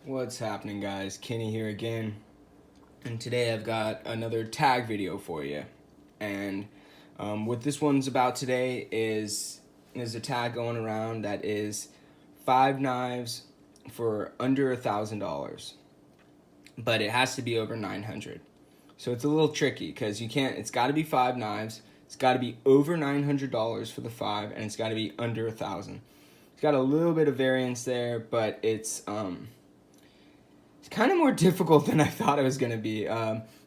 What's happening, guys? Kenny here again, and today I've got another tag video for you. And what this one's about today is a tag going around that is 5 knives for under $1,000, but it has to be over 900. So it's a little tricky because you can't. It's got to be 5 knives. It's got to be over $900 for the 5, and it's got to be under 1,000. It's got a little bit of variance there, but it's kind of more difficult than I thought it was going to be.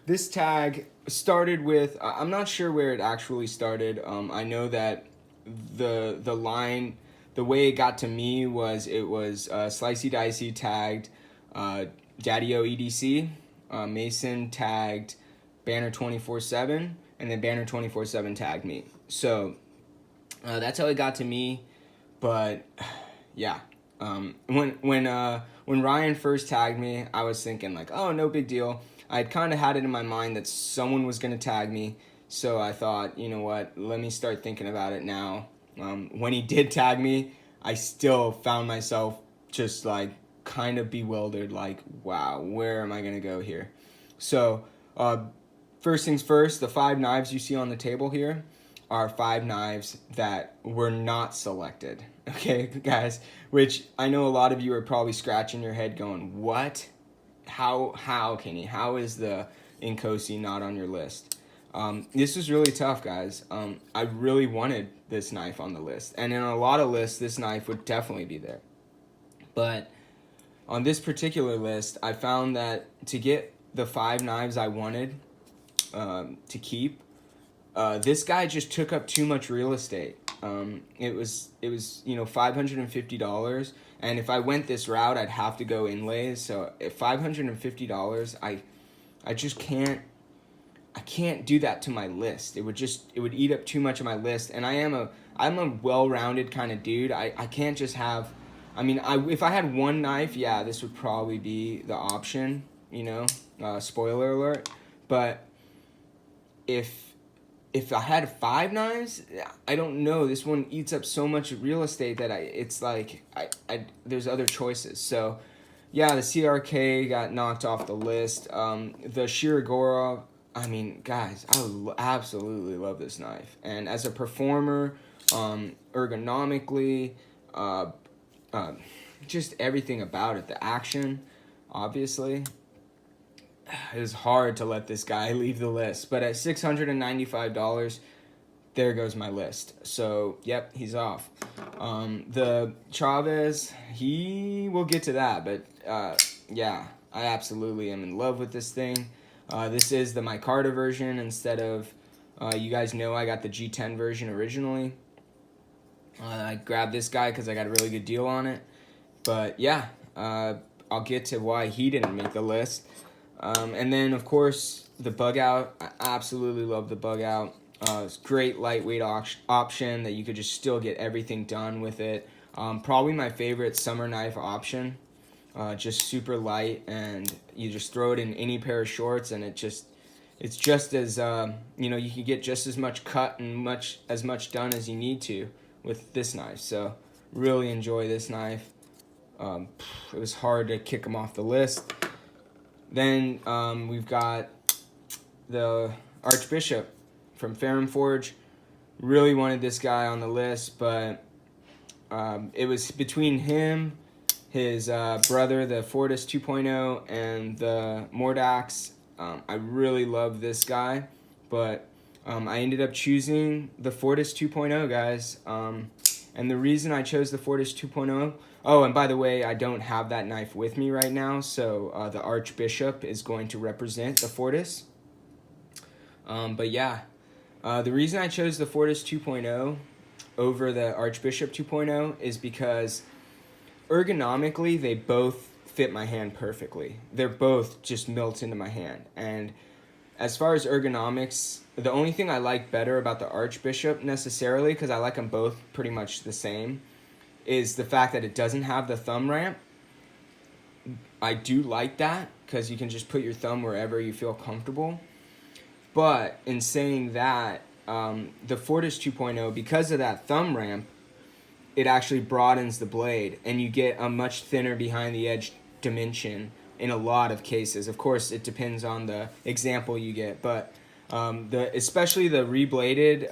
This tag started with, I'm not sure where it actually started. I know that the line, the way it got to me was Slicey Dicey tagged Daddy-O EDC, Mason tagged Banter 24/7, and then Banter 24/7 tagged me. So that's how it got to me. But yeah, when Ryan first tagged me, I was thinking like, oh, no big deal. I had kind of had it in my mind that someone was going to tag me, so I thought, you know what, let me start thinking about it now. When he did tag me, I still found myself just like kind of bewildered, like, wow, where am I going to go here? So first things first, the 5 knives you see on the table here are 5 knives that were not selected. Okay, guys, which I know a lot of you are probably scratching your head going, what? How, Kenny? How is the Inkosi not on your list? This was really tough, guys. I really wanted this knife on the list. And in a lot of lists, this knife would definitely be there. But on this particular list, I found that to get the 5 knives I wanted to keep, this guy just took up too much real estate. It was $550, and if I went this route, I'd have to go inlays. So at $550, I just can't do that to my list. It would eat up too much of my list, and I'm a well-rounded kind of dude. I can't just have. I mean, if I had one knife, yeah, this would probably be the option. Spoiler alert, but if I had 5 knives, I don't know. This one eats up so much real estate that it's like there's other choices. So, yeah, the CRK got knocked off the list. The Shirogoro, I mean, guys, I absolutely love this knife. And as a performer, ergonomically, just everything about it, the action, obviously. It was hard to let this guy leave the list, but at $695, there goes my list. So, yep, he's off. The Chavez, we'll get to that, but yeah, I absolutely am in love with this thing. This is the micarta version instead of, you guys know I got the G10 version originally. I grabbed this guy because I got a really good deal on it. But yeah, I'll get to why he didn't make the list. And then, of course, the bug out. I absolutely love the bug out. It's great lightweight option that you could just still get everything done with it. Probably my favorite summer knife option. Just super light, and you just throw it in any pair of shorts, and it's just as you can get just as much cut and as much done as you need to with this knife. So really enjoy this knife. It was hard to kick them off the list. Then we've got the Archbishop from Ferrum Forge. Really wanted this guy on the list, but it was between him, his brother, the Fortis 2.0, and the Mordax. I really love this guy, but I ended up choosing the Fortis 2.0, guys. And the reason I chose the Fortis 2.0, oh, and by the way, I don't have that knife with me right now, so the Archbishop is going to represent the Fortis. But yeah, the reason I chose the Fortis 2.0 over the Archbishop 2.0 is because ergonomically, they both fit my hand perfectly. They're both just melt into my hand. And as far as ergonomics, the only thing I like better about the Archbishop necessarily, because I like them both pretty much the same, is the fact that it doesn't have the thumb ramp. I do like that because you can just put your thumb wherever you feel comfortable. But in saying that, the Fortis 2.0, because of that thumb ramp, it actually broadens the blade, and you get a much thinner behind the edge dimension in a lot of cases. Of course, it depends on the example you get, but especially the rebladed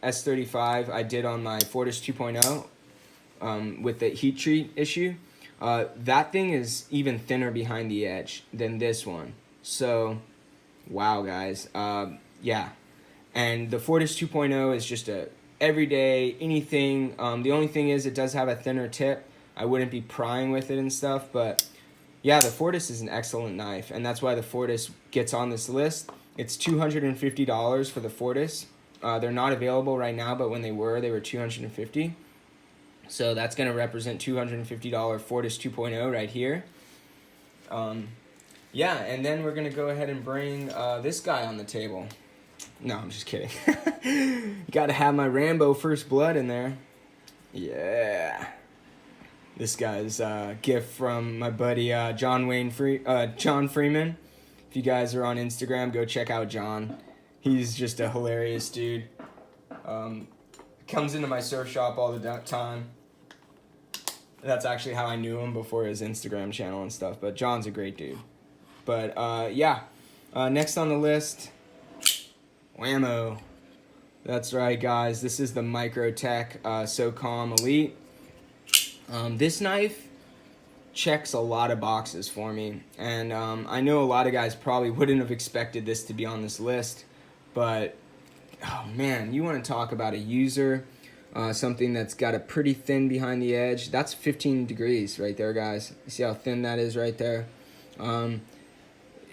S35 I did on my Fortis 2.0 with the heat treat issue. That thing is even thinner behind the edge than this one. So, wow, guys. Yeah. And the Fortis 2.0 is just a everyday anything. The only thing is it does have a thinner tip. I wouldn't be prying with it and stuff, but yeah, the Fortis is an excellent knife, and that's why the Fortis gets on this list. It's $250 for the Fortis. They're not available right now, but when they were $250. So that's going to represent $250 Fortis 2.0 right here. Yeah, and then we're going to go ahead and bring this guy on the table. No, I'm just kidding. Got to have my Rambo First Blood in there. Yeah. This guy's a gift from my buddy John Freeman. If you guys are on Instagram, go check out John. He's just a hilarious dude. Comes into my surf shop all the time. That's actually how I knew him before his Instagram channel and stuff. But John's a great dude. But yeah, next on the list, whammo. That's right, guys. This is the Microtech SOCOM Elite. This knife checks a lot of boxes for me, and I know a lot of guys probably wouldn't have expected this to be on this list, but oh man, you want to talk about a user, something that's got a pretty thin behind the edge. That's 15 degrees right there, guys. You see how thin that is right there?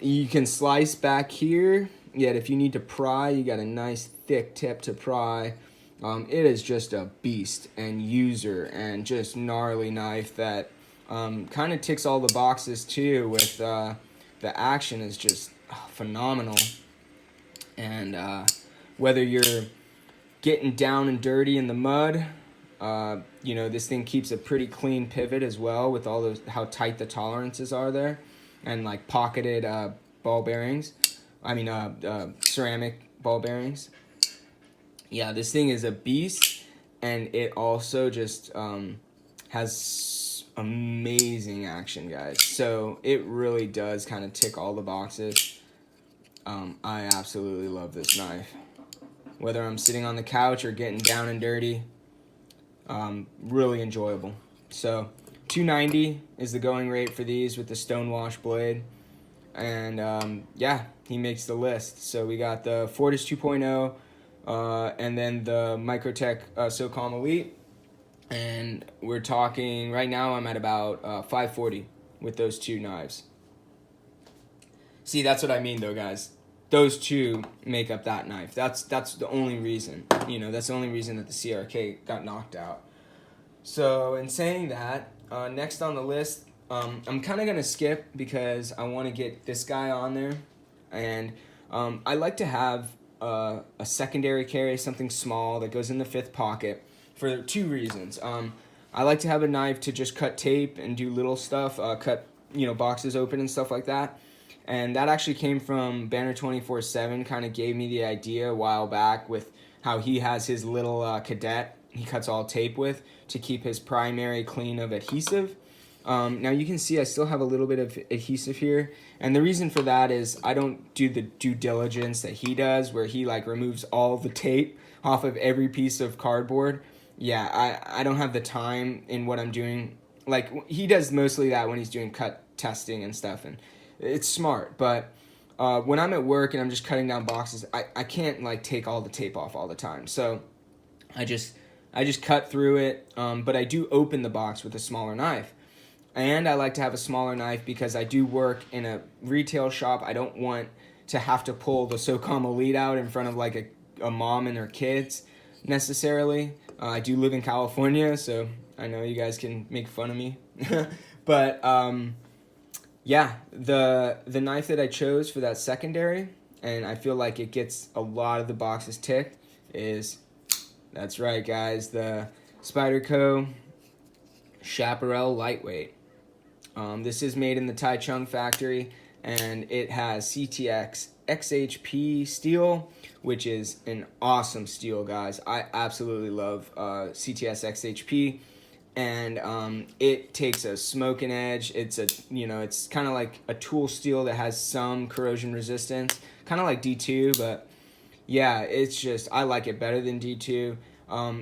You can slice back here, yet if you need to pry, you got a nice thick tip to pry. It is just a beast and user and just gnarly knife that kind of ticks all the boxes too. With the action is just phenomenal, and whether you're getting down and dirty in the mud, you know, this thing keeps a pretty clean pivot as well with all those how tight the tolerances are there, and like pocketed ball bearings. I mean ceramic ball bearings. Yeah, this thing is a beast, and it also just has amazing action, guys. So it really does kind of tick all the boxes. I absolutely love this knife. Whether I'm sitting on the couch or getting down and dirty, really enjoyable. So $290 is the going rate for these with the stonewash blade. And yeah, he makes the list. So we got the Fortis 2.0. And then the Microtech SOCOM Elite, and we're talking right now. I'm at about $540 with those two knives. See, that's what I mean, though, guys. Those two make up that knife. That's the only reason. You know, that's the only reason that the CRK got knocked out. So, in saying that, next on the list, I'm kind of gonna skip because I want to get this guy on there, and I like to have a secondary carry, something small that goes in the fifth pocket for two reasons. I like to have a knife to just cut tape and do little stuff, cut boxes open and stuff like that. And that actually came from Banter 24/7. Kind of gave me the idea a while back with how he has his little cadet he cuts all tape with to keep his primary clean of adhesive. Now you can see I still have a little bit of adhesive here, and the reason for that is I don't do the due diligence that he does where he like removes all the tape off of every piece of cardboard. Yeah, I don't have the time in what I'm doing. Like he does mostly that when he's doing cut testing and stuff, and it's smart, but when I'm at work and I'm just cutting down boxes, I can't like take all the tape off all the time. So I just cut through it, but I do open the box with a smaller knife. And I like to have a smaller knife because I do work in a retail shop. I don't want to have to pull the SOCOM Elite out in front of like a mom and her kids necessarily. I do live in California, so I know you guys can make fun of me. But yeah, the knife that I chose for that secondary, and I feel like it gets a lot of the boxes ticked, is, that's right guys, the Spyderco Chaparral Lightweight. This is made in the Taichung factory, and it has CTX XHP steel, which is an awesome steel, guys. I absolutely love CTS XHP, and it takes a smoking edge. It's it's kind of like a tool steel that has some corrosion resistance, kind of like D2, but yeah, it's just, I like it better than D2.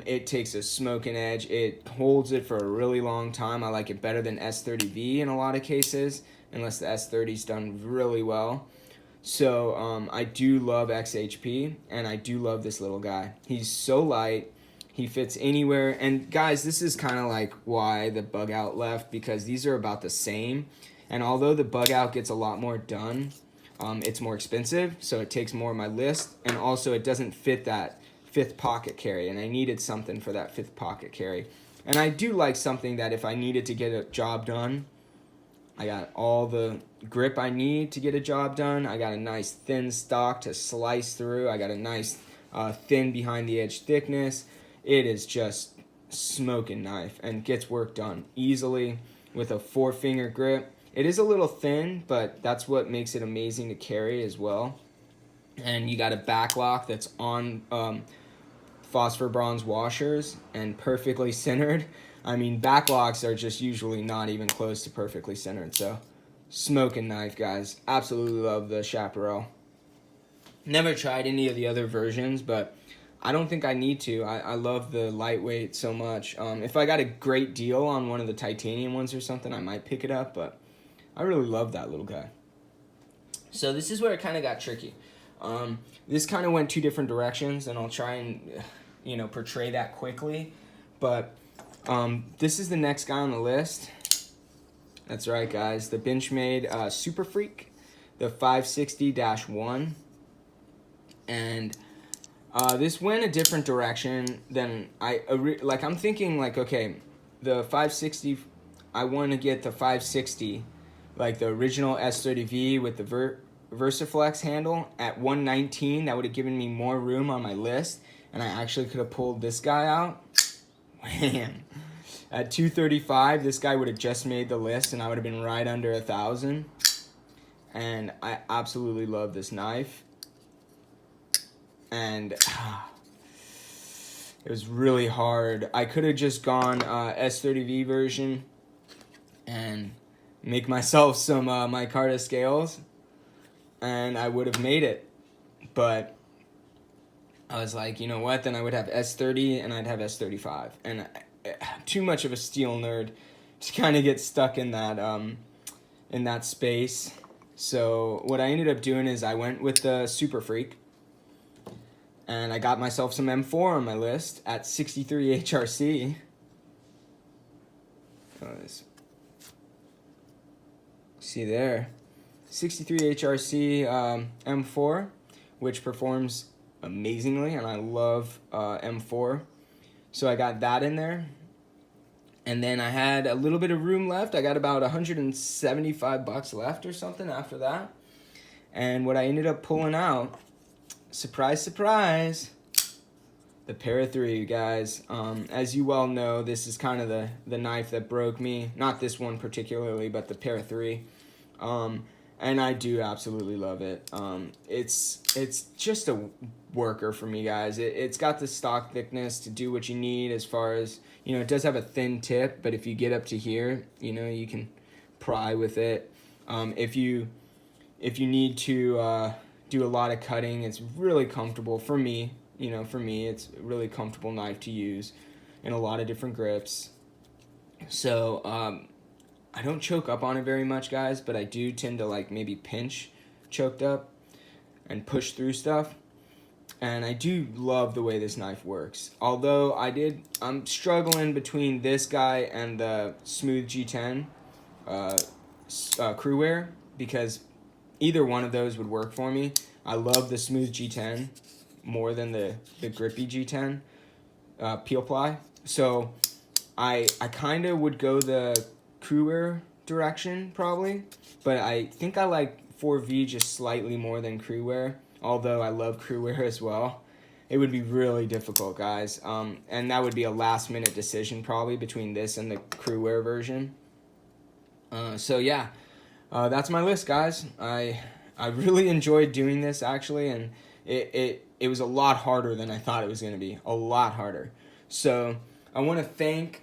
It takes a smoking edge. It holds it for a really long time. I like it better than S30V in a lot of cases, unless the S30's done really well. So I do love XHP, and I do love this little guy. He's so light. He fits anywhere. And guys, this is kind of like why the bug out left, because these are about the same. And although the bug out gets a lot more done, it's more expensive, so it takes more of my list. And also it doesn't fit that 5th pocket carry, and I needed something for that 5th pocket carry. And I do like something that if I needed to get a job done, I got all the grip I need to get a job done. I got a nice thin stock to slice through. I got a nice thin behind the edge thickness. It is just smoking knife and gets work done easily with a 4-finger grip. It is a little thin, but that's what makes it amazing to carry as well. And you got a back lock that's on phosphor bronze washers and perfectly centered. I mean, back locks are just usually not even close to perfectly centered. So, smoking knife, guys. Absolutely love the Chaparral. Never tried any of the other versions, but I don't think I need to. I love the lightweight so much. If I got a great deal on one of the titanium ones or something, I might pick it up, but I really love that little guy. So this is where it kind of got tricky. This kind of went 2 different directions, and I'll try and portray that quickly. But this is the next guy on the list. That's right, guys. The Benchmade Super Freak, the 560-1. And this went a different direction than I'm thinking, like, okay, the 560, I want to get the 560, like the original S30V with the Versaflex handle at 119. That would have given me more room on my list, and I actually could have pulled this guy out. Man. At 235, this guy would have just made the list, and I would have been right under 1,000. And I absolutely love this knife. And it was really hard. I could have just gone S30V version and make myself some micarta scales, and I would have made it. But I was like, you know what? Then I would have S30 and I'd have S35. And too much of a steel nerd to kind of get stuck in that space. So what I ended up doing is I went with the Super Freak, and I got myself some M4 on my list at 63 HRC. See there, 63 HRC M4, which performs amazingly, and I love M4. So I got that in there. And then I had a little bit of room left. I got about $175 left or something after that. And what I ended up pulling out, surprise, surprise, the Para 3, guys. As you well know, this is kind of the knife that broke me. Not this one particularly, but the Para 3. And I do absolutely love it. It's just a worker for me, guys. It's got the stock thickness to do what you need as far as, it does have a thin tip, but if you get up to here, you can pry with it. If you need to do a lot of cutting, it's really comfortable for me. For me, it's a really comfortable knife to use in a lot of different grips. So, I don't choke up on it very much, guys, but I do tend to maybe pinch choked up and push through stuff. And I do love the way this knife works. Although I'm struggling between this guy and the Smooth G10 crew wear, because either one of those would work for me. I love the Smooth G10 more than the grippy G10 peel ply. So I kind of would go the crew wear direction probably, but I think I like 4V just slightly more than crew wear, although I love crew wear as well. It would be really difficult, guys, and that would be a last minute decision probably between this and the crew wear version. So yeah, that's my list, guys. I really enjoyed doing this actually, and it was a lot harder than I thought it was going to be. A lot harder. So I want to thank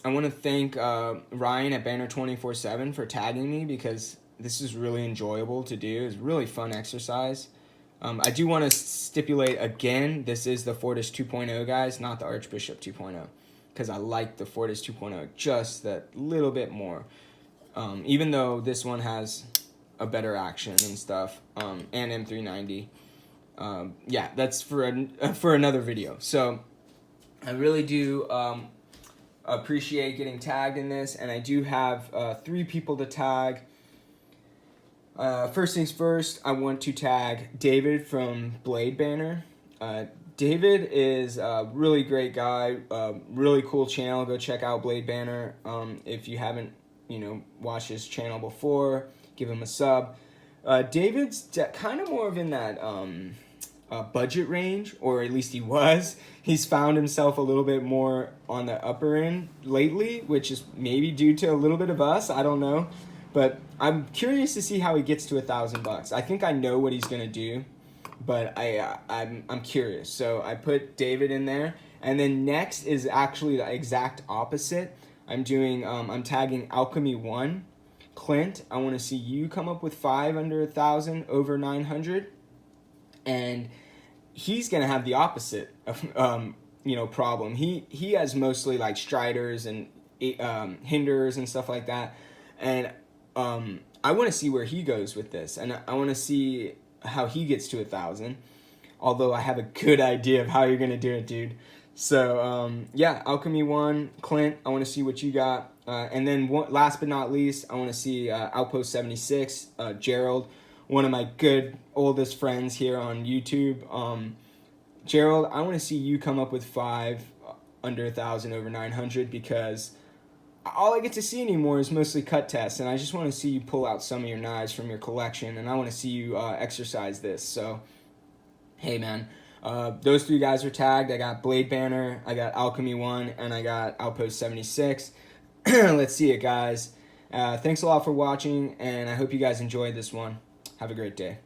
I want to thank Ryan at Banter 24/7 for tagging me, because this is really enjoyable to do. It's really fun exercise. I do want to stipulate again, this is the Fortis 2.0, guys, not the Archbishop 2.0, because I like the Fortis 2.0 just that little bit more. Even though this one has a better action and stuff, and M390. Yeah, that's for another video. So I really do appreciate getting tagged in this, and I do have 3 people to tag. First things first, I want to tag David from Blade Banner. David is a really great guy, really cool channel. Go check out Blade Banner. If you haven't, watched his channel before, give him a sub. David's kind of more of in that budget range, or at least he was. He's found himself a little bit more on the upper end lately, which is maybe due to a little bit of us. I don't know. But I'm curious to see how he gets to $1,000. I think I know what he's gonna do, but I'm curious. So I put David in there, and then next is actually the exact opposite. I'm tagging Alchemy 1, Clint. I want to see you come up with 5 under 1,000 over 900, and he's gonna have the opposite of problem. He has mostly like Striders and Hinders and stuff like that, and I want to see where he goes with this, and I want to see how he gets to 1,000. Although I have a good idea of how you're gonna do it, dude. So yeah, Alchemy 1, Clint. I want to see what you got, and then last but not least, I want to see Outpost 76, Gerald, one of my good oldest friends here on YouTube. Gerald, I want to see you come up with 5 under 1,000 over 900, because all I get to see anymore is mostly cut tests, and I just want to see you pull out some of your knives from your collection, and I want to see you exercise this. So, hey man, those 3 guys are tagged. I got Blade Banner, I got Alchemy 1, and I got Outpost 76. Let's see it, guys. Thanks a lot for watching, and I hope you guys enjoyed this one. Have a great day.